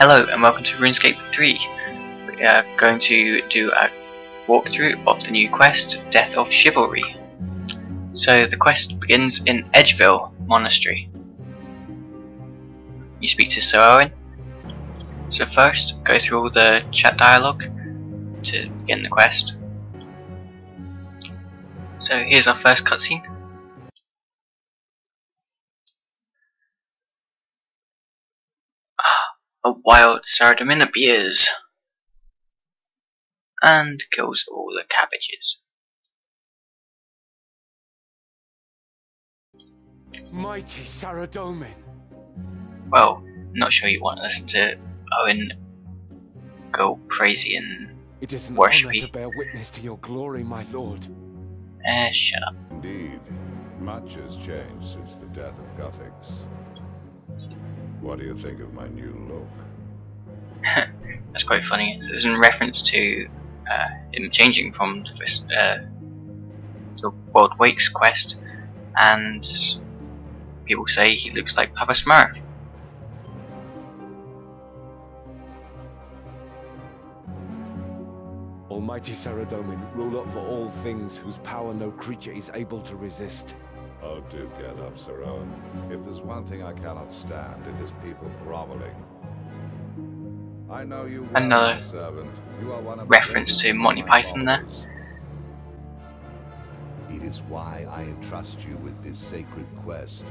Hello and welcome to Runescape 3. We are going to do a walkthrough of the new quest, Death of Chivalry. So the quest begins in Edgeville Monastery. You speak to Sir Owen. So first, go through all the chat dialogue to begin the quest. So here's our first cutscene. A wild Saradomin appears and kills all the cabbages. Mighty Saradomin. Well, not sure you want to listen to Owen go crazy and It is an worship honor to bear witness to your glory, my lord. shut up. Indeed, much has changed since the death of Guthix. What do you think of my new look? That's quite funny. This is in reference to him changing from the World Wakes quest, and people say he looks like Papa Smurf. Almighty Saradomin, ruler of all things, whose power no creature is able to resist. Oh, do get up, Sir Owen. If there's one thing I cannot stand, it is people groveling. I know you well, Another my servant. You are one of reference the to Monty my Python there. followers. It is why I entrust you with this sacred quest.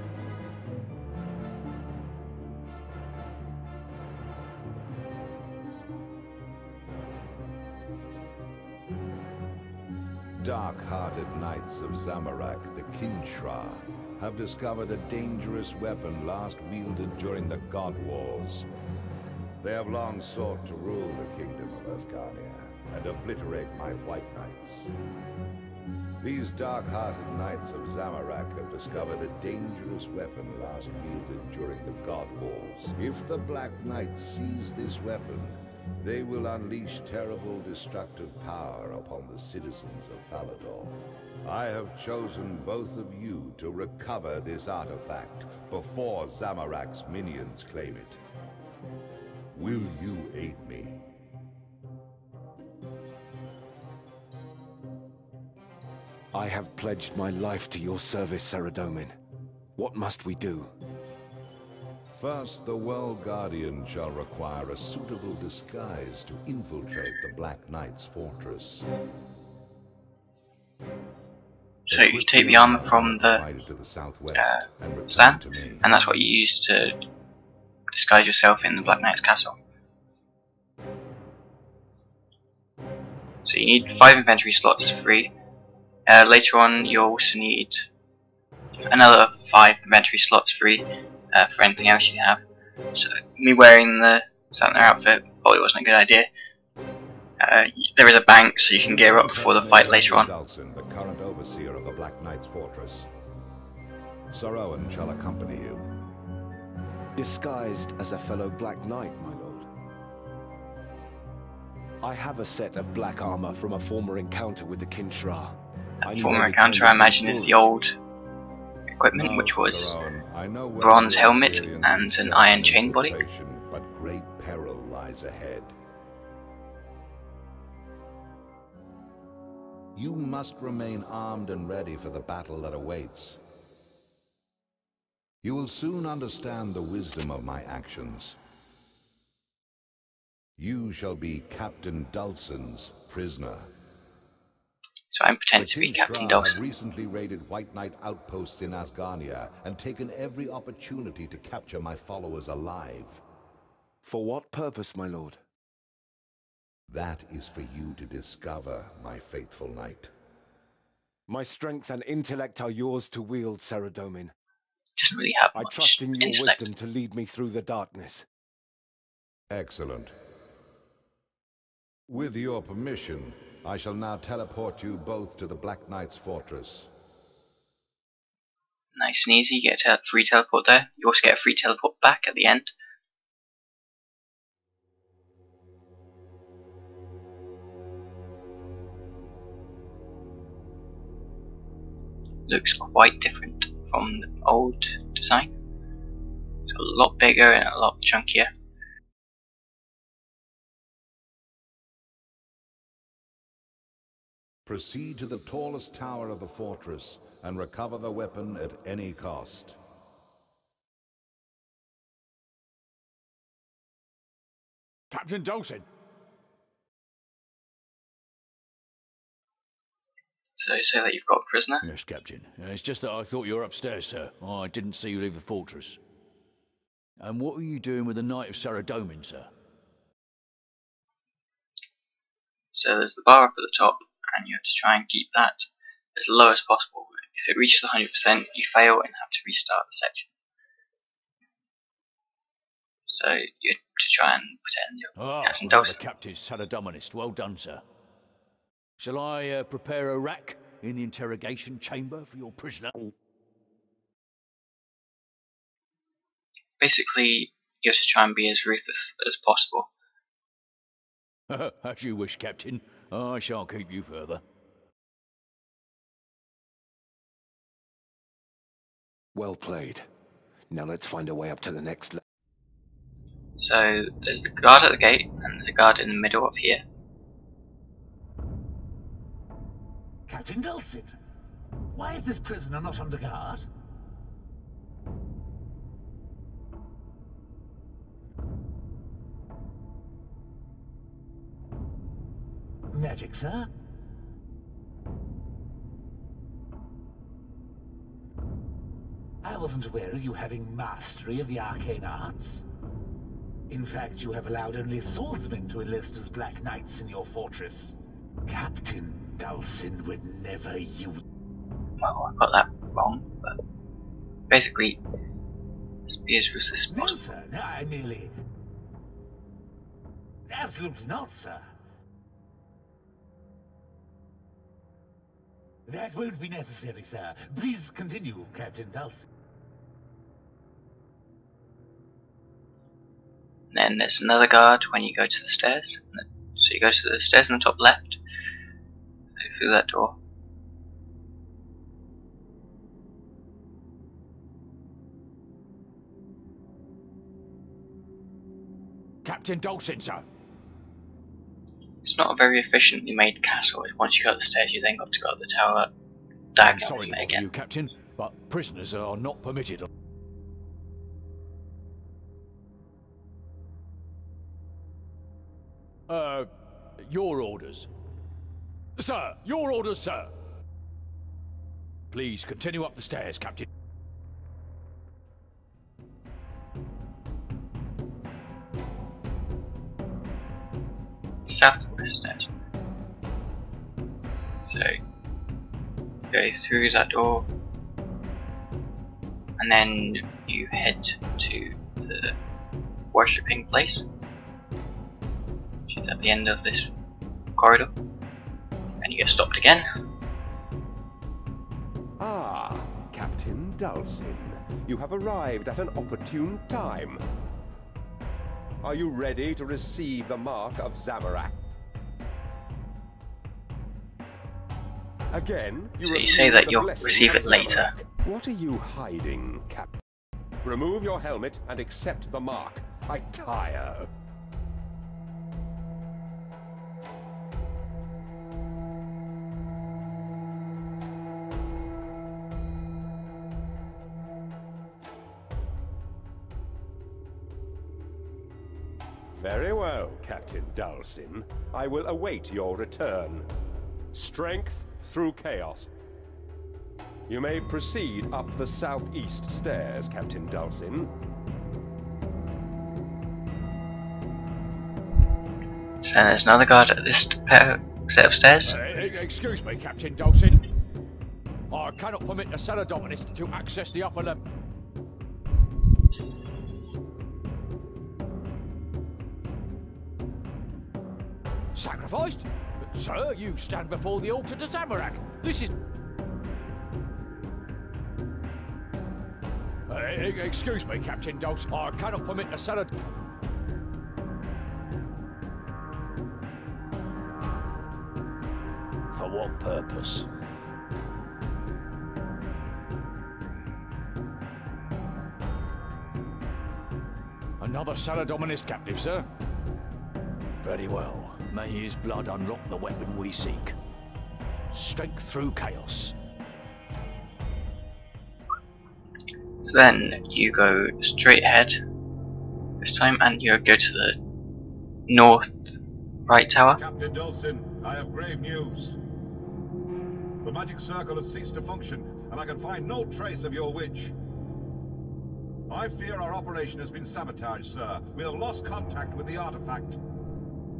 Dark-hearted knights of Zamorak, the Kinshra, have discovered a dangerous weapon last wielded during the God Wars. They have long sought to rule the kingdom of Asgardia and obliterate my white knights. These dark-hearted knights of Zamorak have discovered a dangerous weapon last wielded during the God Wars. If the Black Knight seize this weapon, they will unleash terrible destructive power upon the citizens of Falador. I have chosen both of you to recover this artifact before Zamorak's minions claim it. Will you aid me? I have pledged my life to your service, Saradomin. What must we do? First, the World Guardian shall require a suitable disguise to infiltrate the Black Knight's fortress. So you take the armor from the to the southwest and return stand, to me. and that's what you use to disguise yourself in the Black Knight's castle. So you need 5 inventory slots free. Later on you'll also need another 5 inventory slots free for anything else you have. So me wearing the Santa outfit probably wasn't a good idea. There is a bank so you can gear up before the fight later on. Dulcin, the current overseer of the Black Knight's fortress. Sir Owen shall accompany you. Disguised as a fellow Black Knight, my lord. I have a set of black armor from a former encounter with the Kinshra. Former encounter, I imagine, is the old equipment, which was Sir Owen, I know well bronze your helmet experience and in an iron stealth chain body. infiltration, but great peril lies ahead. You must remain armed and ready for the battle that awaits. You will soon understand the wisdom of my actions. You shall be Captain Dulcin's prisoner. So I'm pretending to be The Captain Kinshra Dawson. have recently raided White Knight outposts in Asgardia and taken every opportunity to capture my followers alive. For what purpose, my lord? That is for you to discover, my faithful knight. My strength and intellect are yours to wield, Saradomin. Doesn't really have I much trust in your intellect. wisdom to lead me through the darkness. Excellent. With your permission, I shall now teleport you both to the Black Knight's fortress. Nice and easy, you get a free teleport there. You also get a free teleport back at the end. Looks quite different from the old design. It's a lot bigger and a lot chunkier. Proceed to the tallest tower of the fortress and recover the weapon at any cost. Captain Dawson. So you say that you've got a prisoner? Yes, Captain. It's just that I thought you were upstairs, sir. I didn't see you leave the fortress. And what are you doing with the Knight of Saradomin, sir? So there's the bar up at the top, and you have to try and keep that as low as possible. If it reaches 100%, you fail and have to restart the section. So you have to try and pretend you're Captain Dawson. The Captain Saradominist. Well done, sir. Shall I prepare a rack in the interrogation chamber for your prisoner? Basically, you have to try and be as ruthless as possible. As you wish, Captain. I shan't keep you further. Well played. Now let's find a way up to the next level. So there's the guard at the gate, and there's a guard in the middle of here. Captain Dulcin, why is this prisoner not under guard? Magic, sir? I wasn't aware of you having mastery of the arcane arts. In fact, you have allowed only swordsmen to enlist as Black Knights in your fortress. Captain Dulcin would never use... Well, I got that wrong, but basically, be as ruthless as No, possible. sir, no, I merely... Absolutely not, sir. That won't be necessary, sir. Please continue, Captain Dulcin. And then there's another guard when you go to the stairs. So you go to the stairs in the top left, go through that door. Captain Dawson, sir. It's not a very efficiently made castle. Once you go up the stairs, you then got to go up the tower I'm diagonally sorry to bother again. you, Captain, but prisoners are not permitted. Your orders. Sir, your orders, sir. Please continue up the stairs, Captain. Southwest stairs. So go through that door, and then you head to the worshipping place, which is at the end of this corridor, and you get stopped again. Ah, Captain Dulcin, you have arrived at an opportune time. Are you ready to receive the mark of Zamorak? Again, So you say that you'll receive it later. What are you hiding, Captain? Remove your helmet and accept the mark. I tire. Very well, Captain Dulcin. I will await your return. Strength through chaos. You may proceed up the southeast stairs, Captain Dulcin. So there's another guard at this set of stairs. Excuse me, Captain Dawson. I cannot permit the Saradominist to access the upper level. Sacrificed? Sir, you stand before the altar to Zamorak. This is... excuse me, Captain Dawson. I cannot permit the Sarad... For what purpose? Another Saradominist captive, sir? Very well. May his blood unlock the weapon we seek. Strength through chaos. So then you go straight ahead this time, and you go to the north right tower. Captain Dulcin, I have grave news. The magic circle has ceased to function, and I can find no trace of your witch. I fear our operation has been sabotaged, sir. We have lost contact with the artifact.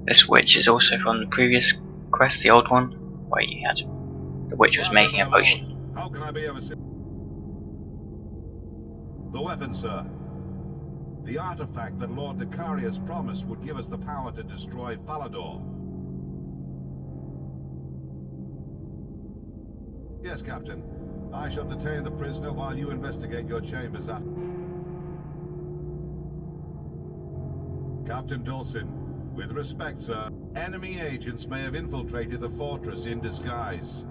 This witch is also from the previous quest, the old one, where you had the witch was making a potion. How can I be of assistance? The weapon, sir. The artifact that Lord Decarius promised would give us the power to destroy Falador. Yes, Captain. I shall detain the prisoner while you investigate your chambers after. Captain Dulcin, with respect, sir, enemy agents may have infiltrated the fortress in disguise.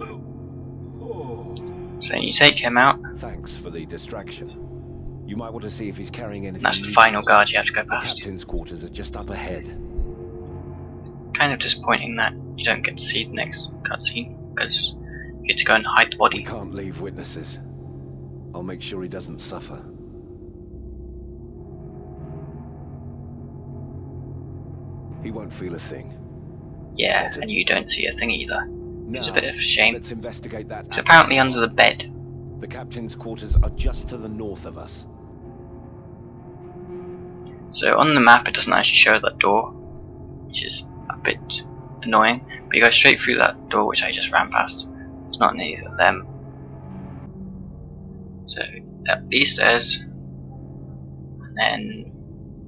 Oh. So you take him out. Thanks for the distraction. You might want to see if he's carrying anything. That's the final guard you have to go The past. captain's quarters are just up ahead. Kind of disappointing that you don't get to see the next cutscene, because you get to go and hide the We body. can't leave witnesses. I'll make sure he doesn't suffer. He won't feel a thing. Yeah, and you don't see a thing either. It's a bit of a shame. Let's investigate that. It's apparently under the bed. The captain's quarters are just to the north of us. So on the map it doesn't actually show that door, which is a bit annoying. But you go straight through that door, which I just ran past. It's not near them. So up these stairs, and then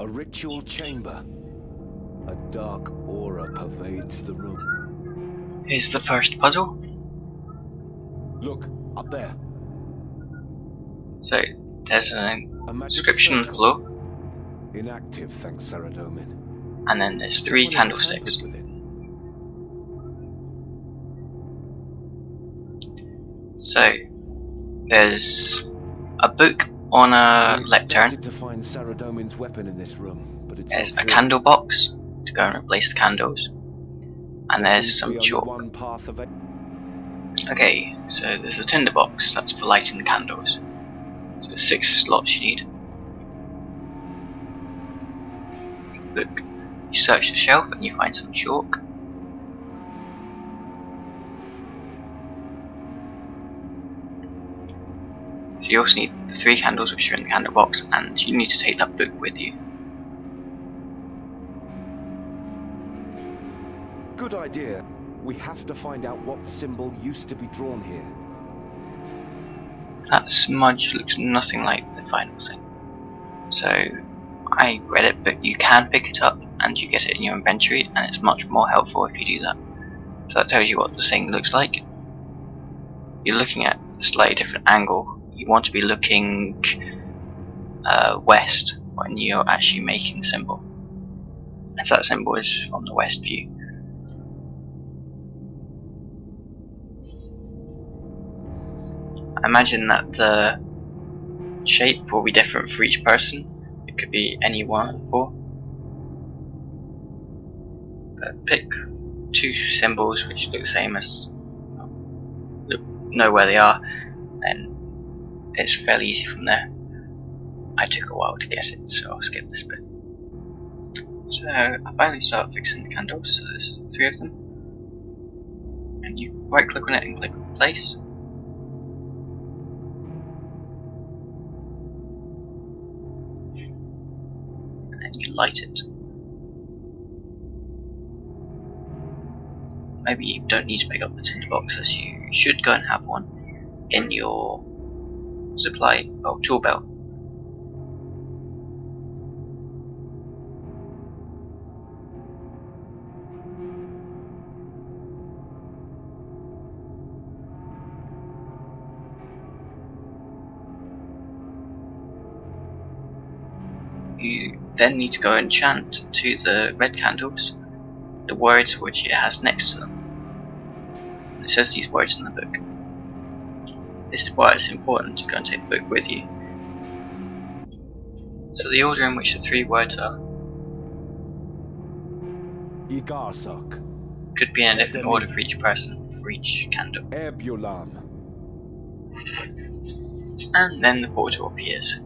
A ritual chamber. A dark aura pervades the room. here's the first puzzle. Look, up there. So there's an A magic inscription on the circle. floor, Inactive, thanks Saradomin. and then there's three Someone has candlesticks. tampered with it. So there's a book on a We lectern. expected to find Saradomin's weapon in this room, but it's There's not a here. candle box to go and replace the candles, and There there's seems to some be only chalk. one path of it. Okay, so there's a tinder box, that's for lighting the candles. So there's 6 slots you need. So look, you search the shelf and you find some chalk. So you also need the 3 candles which are in the candle box, and you need to take that book with you. Good idea. We have to find out what symbol used to be drawn here. That smudge looks nothing like the final thing. So I read it, but you can pick it up and you get it in your inventory, and it's much more helpful if you do that. So that tells you what the thing looks like. You're looking at a slightly different angle. You want to be looking west when you're actually making the symbol, as that symbol is from the west view. I imagine that the shape will be different for each person. It could be any one of the 4. But pick 2 symbols which look the same as, know where they are, and it's fairly easy from there. I took a while to get it, so I'll skip this bit. So I finally start fixing the candles, so there's 3 of them. And you right click on it and click place. And you light it. Maybe you don't need to pick up the tinder box, as you should go and have one in your supply tool belt. You then need to go and chant to the red candles the words which it has next to them. It says these words in the book. This is why it's important to go and take the book with you. So the order in which the 3 words are Igarsak. could be in a different order for each person. for each candle. Erbulam. And then the portal appears.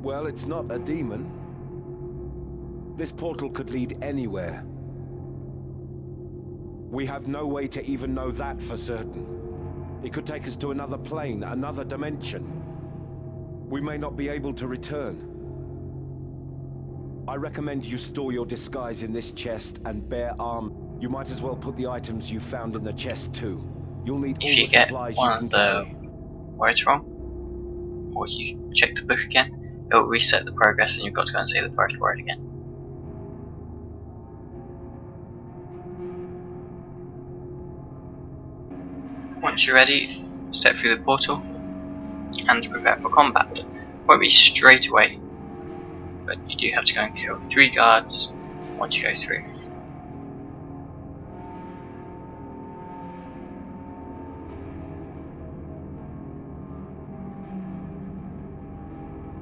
Well, it's not a demon. This portal could lead anywhere. We have no way to even know that for certain. It could take us to another plane, another dimension. We may not be able to return. I recommend you store your disguise in this chest and bear arm. You might as well put the items you found in the chest too. You'll need all If the you get supplies you one can of the carry. words wrong, or you check the book again, it'll reset the progress and you've got to go and say the first word again. Once you're ready, step through the portal and prepare for combat. Won't be straight away, but you do have to go and kill 3 guards once you go through.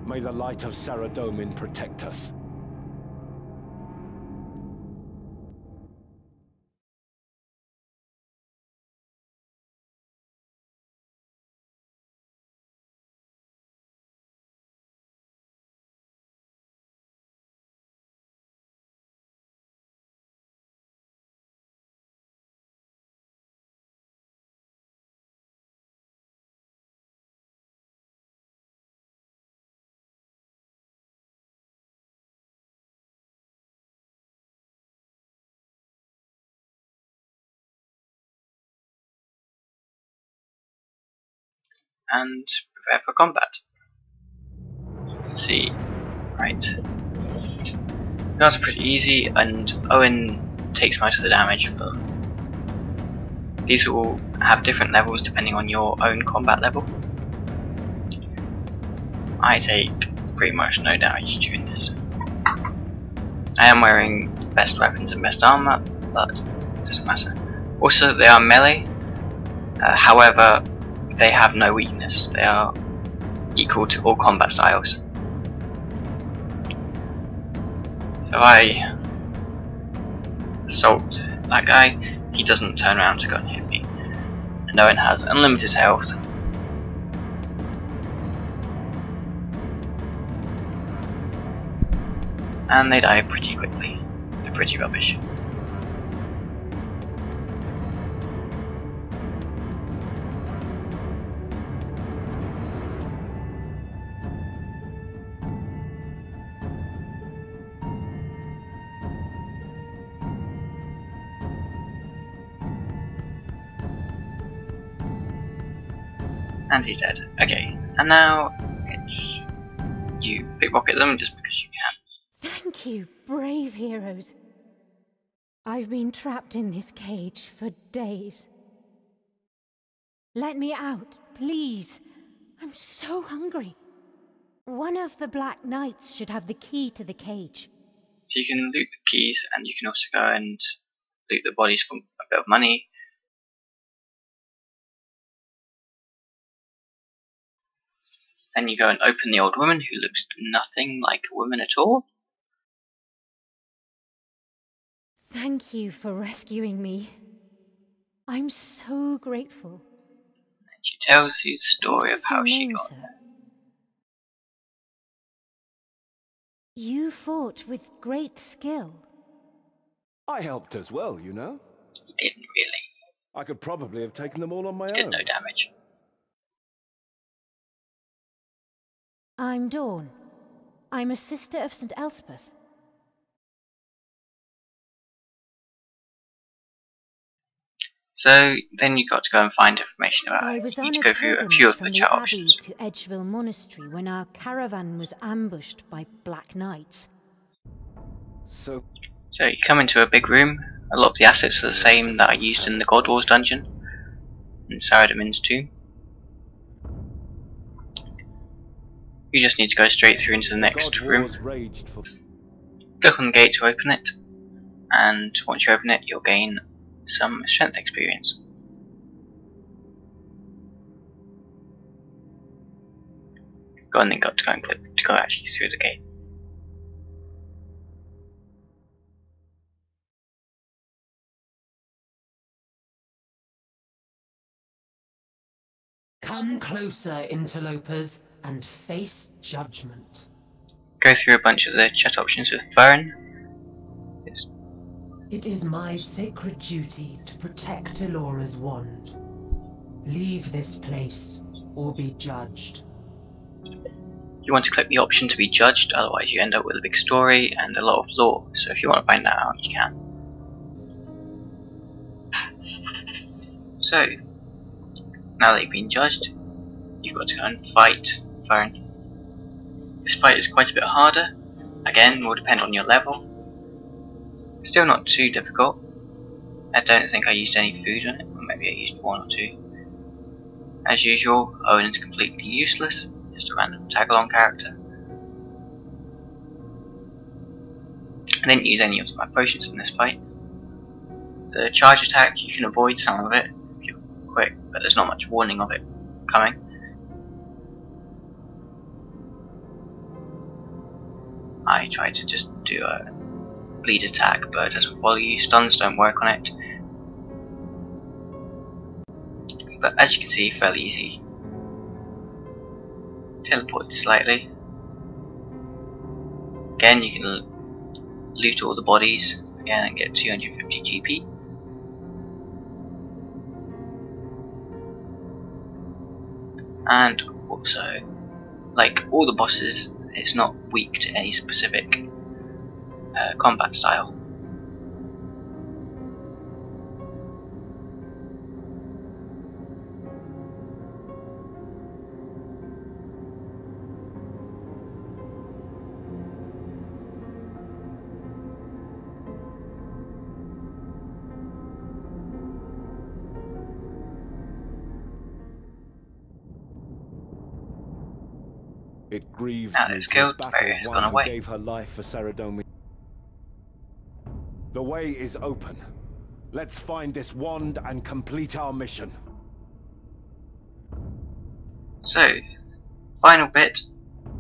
May the light of Saradomin protect us. And prepare for combat. Let's see, right. Guards are pretty easy, and Owen takes most of the damage for them. These will have different levels depending on your own combat level. I take pretty much no damage during this. I am wearing best weapons and best armor, but it doesn't matter. Also, they are melee, however, they have no weakness. They are equal to all combat styles. So I assault that guy, he doesn't turn around to go and hit me. And Owen has unlimited health. And they die pretty quickly. They're pretty rubbish. And he's dead. Okay, and now you pickpocket them just because you can. Thank you, brave heroes. I've been trapped in this cage for days. Let me out, please. I'm so hungry. One of the Black Knights should have the key to the cage. So you can loot the keys, and you can also go and loot the bodies for a bit of money. Then you go and open the old woman, who looks nothing like a woman at all. Thank you for rescuing me. I'm so grateful. And she tells you the story What of is how your she name, got sir? there. You fought with great skill. I helped as well, you know. He didn't really. I could probably have taken them all on my He did own. no damage. I'm Dawn. I'm a sister of St. Elspeth. So then you got to go and find information about I it. was You need on to a go through a pilgrimage few of from the the chat Abbey options. to Edgeville Monastery when our caravan was ambushed by Black Knights. So You come into a big room. A lot of the assets are the same that I used in the God Wars dungeon in Saradomin's tomb. You just need to go straight through into the next God room. Wars raged for Click on the gate to open it, and once you open it, you'll gain some strength experience. Go and then got to go and click to go actually through the gate. Come closer, interlopers, and face judgment. Go through a bunch of the chat options with Fern. It is my sacred duty to protect Elora's wand. Leave this place, or be judged. You want to click the option to be judged, otherwise you end up with a big story and a lot of lore, so if you want to find that out, you can. So, now that you've been judged, you've got to go and fight Fern. This fight is quite a bit harder, again, will depend on your level. Still not too difficult. I don't think I used any food on it, or maybe I used 1 or 2. As usual, Owen's completely useless, just a random tag-along character. I didn't use any of my potions in this fight. The charge attack, you can avoid some of it if you're quick, but there's not much warning of it coming. I tried to just do a bleed attack, but it doesn't follow you. Stuns don't work on it. But as you can see, fairly easy. Teleport slightly. Again, you can loot all the bodies again and get 250 GP. And also, like all the bosses, it's not weak to any specific combat style. It grieves Now me it's to killed, battle Barrier has one gone who away. gave her life for Saradomin. The way is open. Let's find this wand and complete our mission. So, final bit,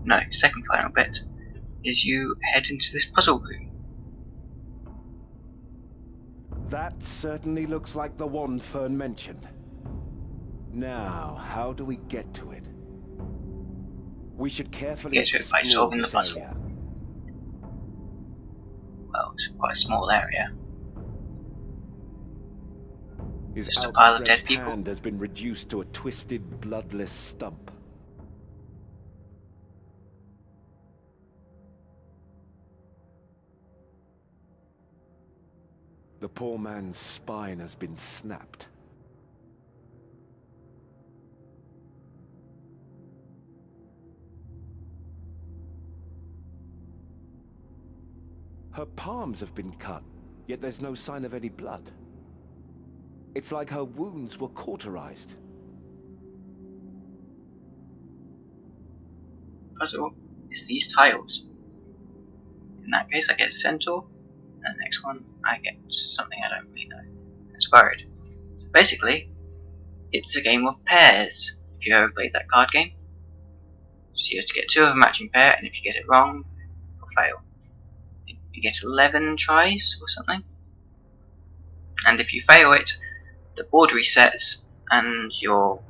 no, second final bit, is you head into this puzzle room. That certainly looks like the wand Fern mentioned. Now, how do we get to it? We should carefully Get to it by explore solving the this puzzle. area. Well, it's quite a small area. His Just a pile of dead outstretched people. hand has been reduced to a twisted, bloodless stump. The poor man's spine has been snapped. Her palms have been cut, yet there's no sign of any blood. It's like her wounds were cauterized. Puzzle is these tiles. In that case, I get a centaur, and the next one, I get something I don't really know. It's borrowed. So basically, it's a game of pairs. If you ever played that card game, so you have to get 2 of a matching pair, and if you get it wrong, you'll fail. You get 11 tries or something, and if you fail it, the board resets and your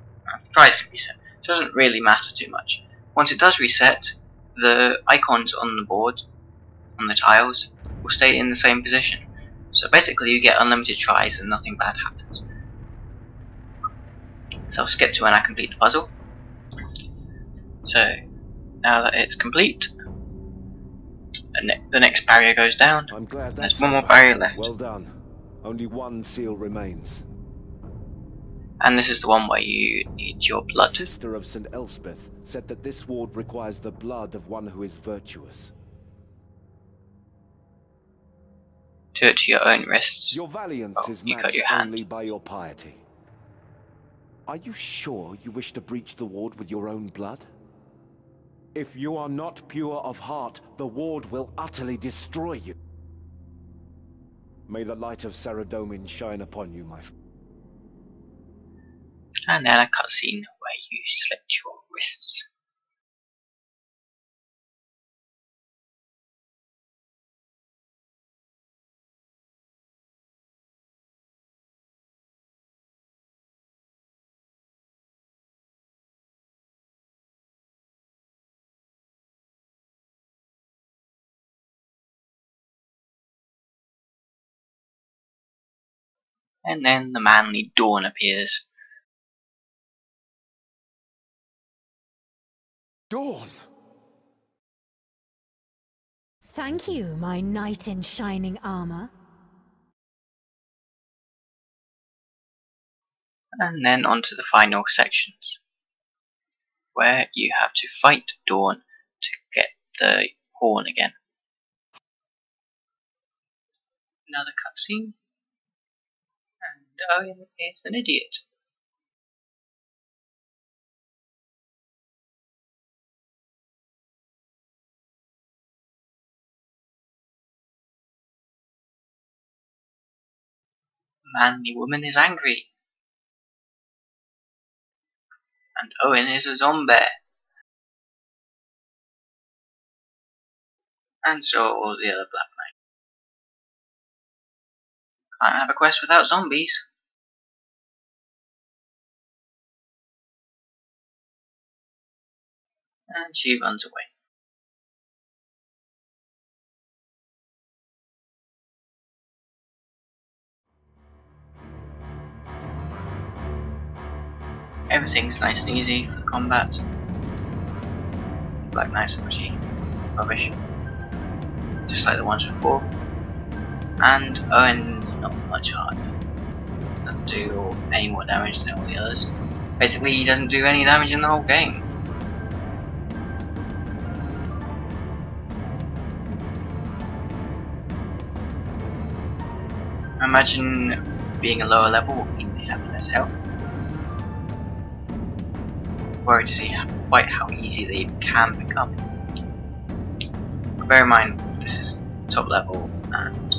tries can reset. So it doesn't really matter too much. Once it does reset, the icons on the board, on the tiles, will stay in the same position. So basically you get unlimited tries and nothing bad happens. So I'll skip to when I complete the puzzle. So now that it's complete, the next barrier goes down. I'm glad There's that's one more over. barrier left. Well done. Only one seal remains. And this is the one where you need your blood. The sister of St. Elspeth said that this ward requires the blood of one who is virtuous. Do it to your own wrists. Your valiance Oh, is you cut matched your hand. only by your piety. Are you sure you wish to breach the ward with your own blood? If you are not pure of heart, the ward will utterly destroy you. May the light of Saradomin shine upon you, my friend. And then a cutscene where you slit your wrists. And then the manly Dawn appears. Dawn! Thank you, my knight in shining armor. And then onto the final sections, where you have to fight Dawn to get the horn again. Another cutscene. And Owen is an idiot. Manly woman is angry. And Owen is a zombie. And so are all the other Black Knights. Can't have a quest without zombies. And she runs away. Everything's nice and easy for combat. Black Knights are pretty rubbish, just like the ones before. And Owen's not much harder. Doesn't do any more damage than all the others. Basically, he doesn't do any damage in the whole game. I imagine being a lower level will mean they have less health. Worried to see quite how easy they can become. Bear in mind, this is top level, and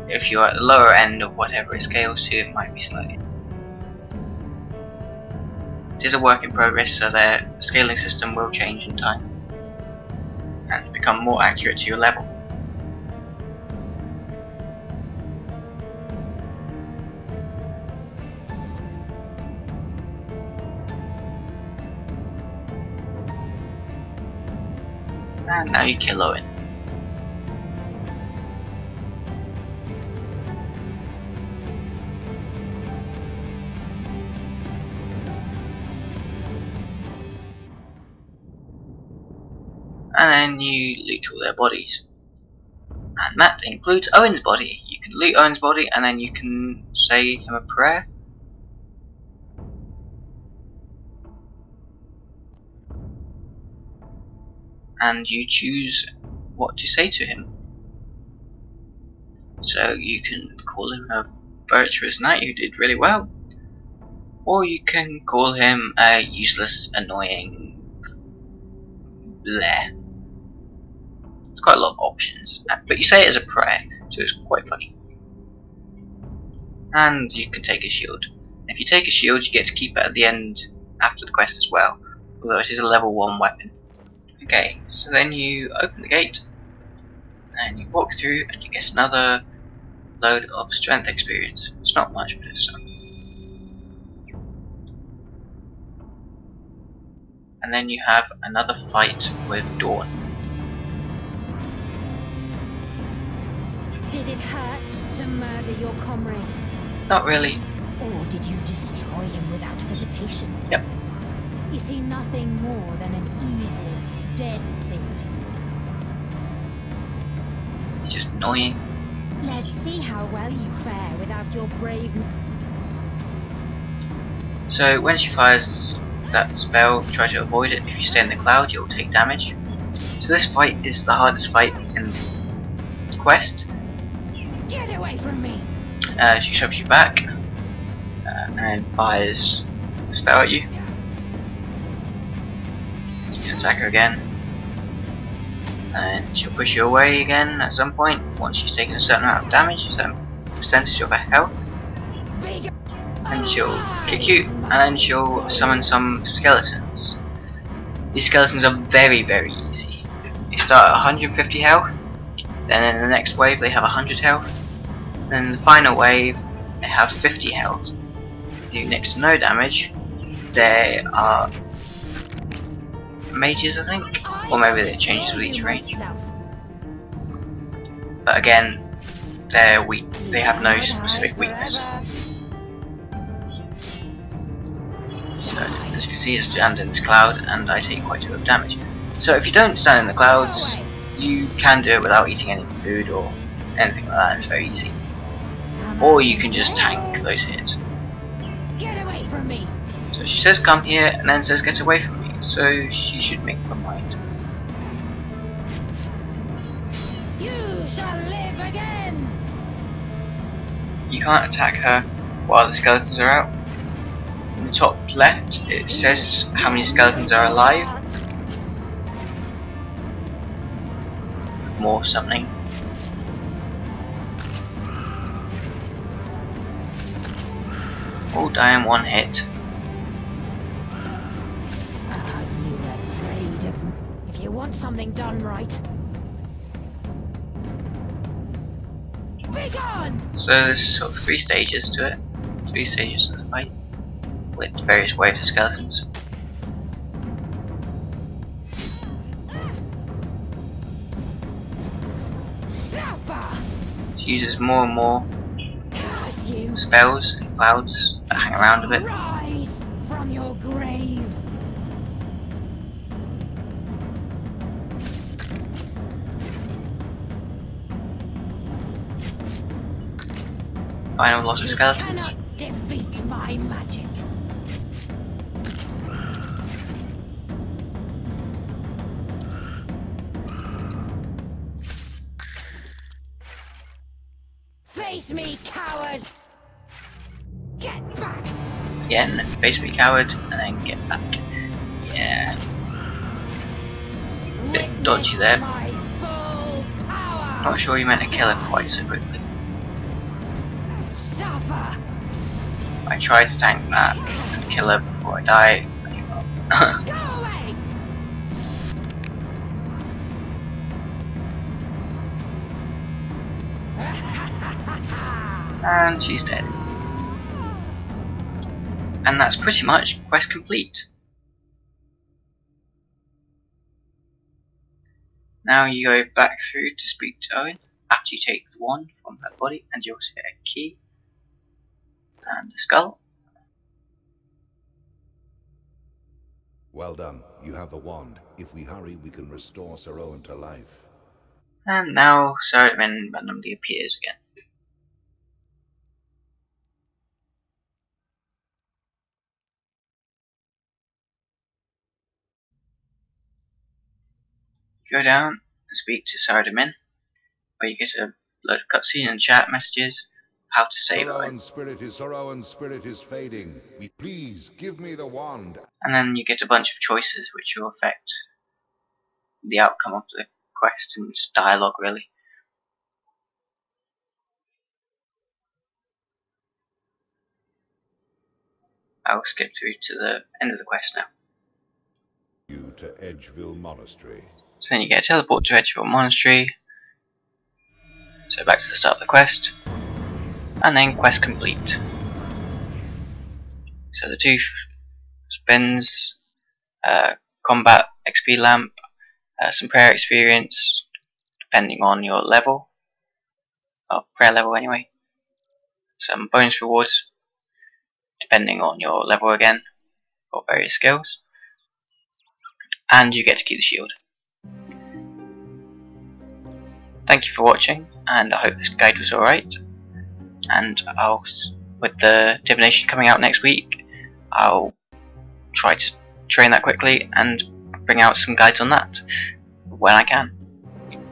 if you're at the lower end of whatever it scales to, it might be slightly. It is a work in progress, so their scaling system will change in time and become more accurate to your level. And now you kill Owen. And then you loot all their bodies. And that includes Owen's body. You can loot Owen's body and then you can say him a prayer. And you choose what to say to him. So you can call him a virtuous knight who did really well, or you can call him a useless, annoying bleh. It's quite a lot of options, but you say it as a prayer, so it's quite funny. And you can take a shield. If you take a shield, you get to keep it at the end after the quest as well, although it is a level 1 weapon. Okay, so then you open the gate, and you walk through, and you get another load of strength experience. It's not much, but it's some. And then you have another fight with Dawn. Did it hurt to murder your comrade? Not really. Or did you destroy him without hesitation? Yep. You see nothing more than an evil, dead thing to you. It's just annoying. Let's see how well you fare without your brave... So when she fires that spell, try to avoid it. If you stay in the cloud, you'll take damage. So this fight is the hardest fight in the quest. Get away from me! She shoves you back and fires a spell at you. You can attack her again, and she'll push you away again at some point once she's taken a certain amount of damage, a certain percentage of her health. And she'll kick you, and then she'll summon some skeletons. These skeletons are very, very easy. They start at 150 health, then in the next wave they have 100 health, then in the final wave they have 50 health. They do next to no damage. They are mages, I think, or maybe it changes with each range. But again, they're weak. They have no specific weakness. So as you can see, I stand in this cloud and I take quite a bit of damage. So if you don't stand in the clouds, you can do it without eating any food or anything like that. It's very easy. Or you can just tank those hits. Get away from me! So she says come here and then says get away from me. So she should make her mind. You shall live again! You can't attack her while the skeletons are out. In the top left it says how many skeletons are alive. More something. All die in one hit. Are you afraid of me? If you want something done right, be gone! So there's sort of 3 stages to it. 3 stages of the fight with various waves of skeletons. Suffer! She uses more and more Curse you! spells and clouds that hang around a bit. Rise from your grave! Final lot of You skeletons. cannot defeat my magic. Face me, coward! Get back! Again, face me coward, and then get back. Yeah. Bit dodgy there. My full power! Not sure you meant to kill her quite so quickly. Suffer! I tried to tank that and kill her before I die. I gave up. Go away! And she's dead. And that's pretty much quest complete. Now you go back through to speak to Owen after you take the wand from her body, and you'll see a key and a skull. Well done. You have the wand. If we hurry, we can restore Sir Owen to life. And now Sir Edmund randomly appears again. Go down and speak to Sir Edmund, where you get a load of cutscene and chat messages how to save Owen. Sir Owen's spirit is fading. Please give me the wand. And then you get a bunch of choices which will affect the outcome of the quest, and just dialogue really. I will skip through to the end of the quest now. You to Edgeville Monastery. So then you get a teleport to Edgeville Monastery. So back to the start of the quest. And then quest complete. So the 2 spins, combat XP lamp, some prayer experience, depending on your level. Or prayer level anyway. Some bonus rewards, depending on your level again, for various skills. And you get to keep the shield. Thank you for watching, and I hope this guide was alright. And with the divination coming out next week, I'll try to train that quickly and bring out some guides on that when I can.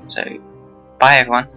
So, bye everyone.